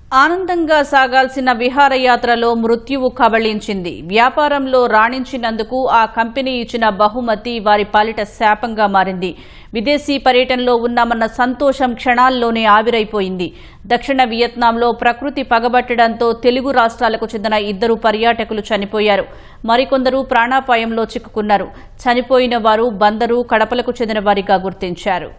ఆనందంగా సాగాల్సిన విహారయాత్రలో మృత్యువు కబళించింది. వ్యాపారంలో రాణించినందుకు ఆ కంపెనీ ఇచ్చిన బహుమతి వారి పాలిట శాపంగా మారింది. విదేశీ పర్యటనలో ఉన్నామన్న సంతోషం క్షణాల్లోనే ఆవిరైపోయింది. దక్షిణ వియత్నాంలో ప్రకృతి పగబట్టడంతో తెలుగు రాష్ట్రాలకు చెందిన 2 పర్యాటకులు చనిపోయారు. మరికొందరు ప్రాణాపాయంలో చిక్కుకున్నారు. చనిపోయిన వారు బందరు, కడపలకు చెందిన వారిగా గుర్తించారు.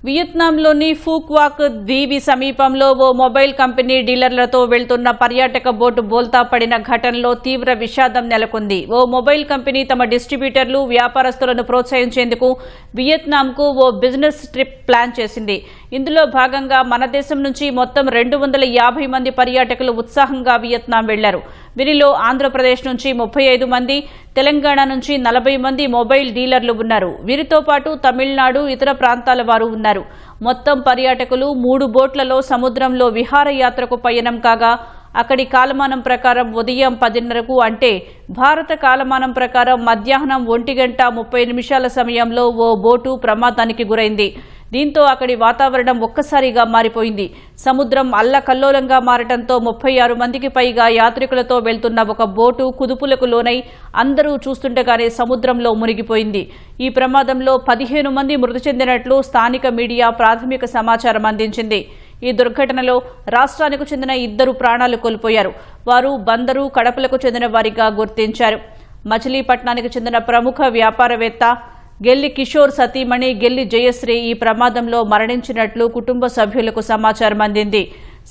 వియత్నాంలోని ఫూక్వాక్ దీవి సమీపంలో ఓ మొబైల్ కంపెనీ డీలర్లతో వెళ్తున్న పర్యాటక బోటు బోల్తా పడిన ఘటనలో తీవ్ర విషాదం నెలకొంది. ఓ మొబైల్ కంపెనీ తమ డిస్ట్రిబ్యూటర్లు, వ్యాపారస్తులను ప్రోత్సహించేందుకు వియత్నాంకు ఓ బిజినెస్ ట్రిప్ ప్లాన్ చేసింది. ఇందులో భాగంగా మన దేశం నుంచి మొత్తం 250 మంది పర్యాటకులు ఉత్సాహంగా వియత్నాం వెళ్లారు. వీరిలో ఆంధ్రప్రదేశ్ నుంచి 35 మంది, తెలంగాణ నుంచి 40 మంది మొబైల్ డీలర్లు ఉన్నారు. వీరితో పాటు తమిళనాడు, ఇతర ప్రాంతాల వారు ఉన్నారు. మొత్తం పర్యాటకులు 3 బోట్లలో సముద్రంలో విహారయాత్రకు పయనం కాగా అక్కడి కాలమానం ప్రకారం ఉదయం 10:30కు అంటే భారత కాలమానం ప్రకారం మధ్యాహ్నం 1:30 సమయంలో ఓ బోటు ప్రమాదానికి గురైంది. దీంతో అక్కడి వాతావరణం ఒక్కసారిగా మారిపోయింది. సముద్రం అల్లకల్లోలంగా మారటంతో 36 మందికి పైగా యాత్రికులతో వెళ్తున్న ఒక బోటు కుదుపులకు లోనై అందరూ చూస్తుండగానే సముద్రంలో మునిగిపోయింది. ఈ ప్రమాదంలో 15 మంది మృతి చెందినట్లు స్థానిక మీడియా ప్రాథమిక సమాచారం అందించింది. ఈ దుర్ఘటనలో రాష్ట్రానికి చెందిన 2 ప్రాణాలు కోల్పోయారు. వారు బందరు, కడపలకు చెందిన వారిగా గుర్తించారు. మచిలీపట్నానికి చెందిన ప్రముఖ వ్యాపారవేత్త గెల్లి కిషోర్ సతీమణి గెల్లి జయశ్రీ ఈ ప్రమాదంలో మరణించినట్లు కుటుంబ సభ్యులకు సమాచారం అందింది.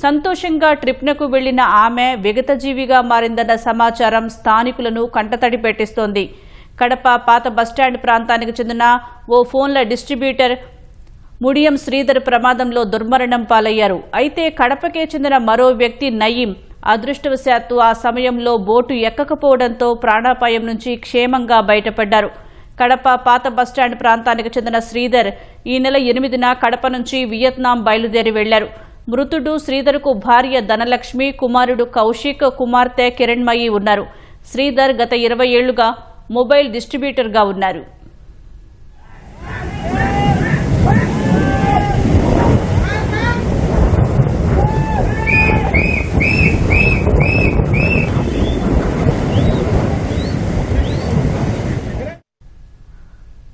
సంతోషంగా ట్రిప్నకు వెళ్లిన ఆమె విగతజీవిగా మారిందన్న సమాచారం స్థానికులను కంటతడి పెట్టిస్తోంది. కడప పాత బస్టాండ్ ప్రాంతానికి చెందిన ఓ ఫోన్ల డిస్ట్రిబ్యూటర్ ముడియం శ్రీధర్ ప్రమాదంలో దుర్మరణం పాలయ్యారు. అయితే కడపకే చెందిన మరో వ్యక్తి నయీం అదృష్టవశాత్తు ఆ సమయంలో బోటు ఎక్కకపోవడంతో ప్రాణాపాయం నుంచి క్షేమంగా బయటపడ్డారు. కడప పాత బస్టాండ్ ప్రాంతానికి చెందిన శ్రీధర్ ఈ నెల 8న కడప నుంచి వియత్నాం బయలుదేరి వెళ్లారు. మృతుడు శ్రీధర్కు భార్య ధనలక్ష్మి, కుమారుడు కౌశిక్, కుమార్తె కిరణ్మయి ఉన్నారు. శ్రీధర్ గత 20 ఏళ్లుగా మొబైల్ డిస్ట్రిబ్యూటర్గా ఉన్నారు.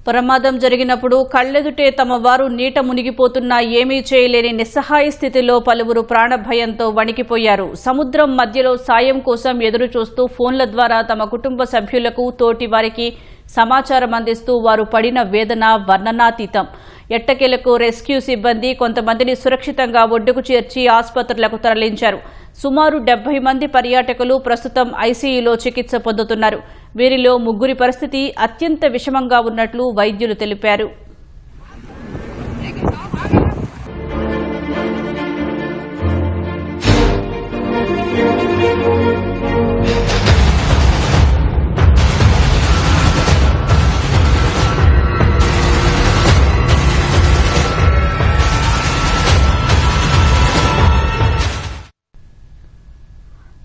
ప్రమాదం జరిగినప్పుడు కళ్లెదుటే తమ వారు నీట మునిగిపోతున్నా ఏమీ చేయలేని నిస్సహాయ స్థితిలో పలువురు ప్రాణభయంతో వణికిపోయారు. సముద్రం మధ్యలో సాయం కోసం ఎదురుచూస్తూ ఫోన్ల ద్వారా తమ కుటుంబ సభ్యులకు, తోటి వారికి సమాచారం అందిస్తూ వారు పడిన వేదన వర్ణనాతీతం. ఎట్టకేలకు రెస్క్యూ సిబ్బంది కొంతమందిని సురక్షితంగా ఒడ్డుకు చేర్చి ఆసుపత్రులకు తరలించారు. సుమారు 70 మంది పర్యాటకులు ప్రస్తుతం ఐసీయూలో చికిత్స పొందుతున్నారు. వీరిలో 3 పరిస్థితి అత్యంత విషమంగా ఉన్నట్లు వైద్యులు తెలిపారు.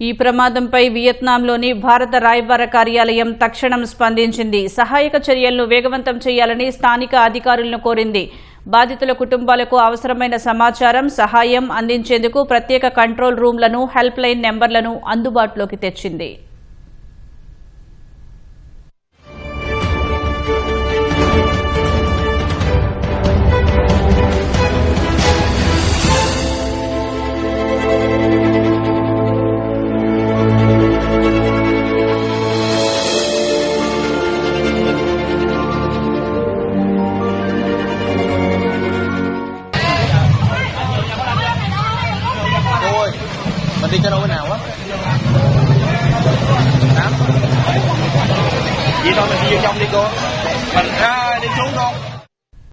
ఈ ప్రమాదంపై వియత్నాంలోని భారత రాయబార కార్యాలయం తక్షణం స్పందించింది. సహాయక చర్యలను వేగవంతం చేయాలని స్థానిక అధికారులను కోరింది. బాధితుల కుటుంబాలకు అవసరమైన సమాచారం, సహాయం అందించేందుకు ప్రత్యేక కంట్రోల్ రూమ్లను, హెల్ప్ లైన్ నెంబర్లను అందుబాటులోకి తెచ్చింది. Mình đi cho đâu cái nào á? Gì thôi mình đi vô trong đi cô. Mình đi xuống con.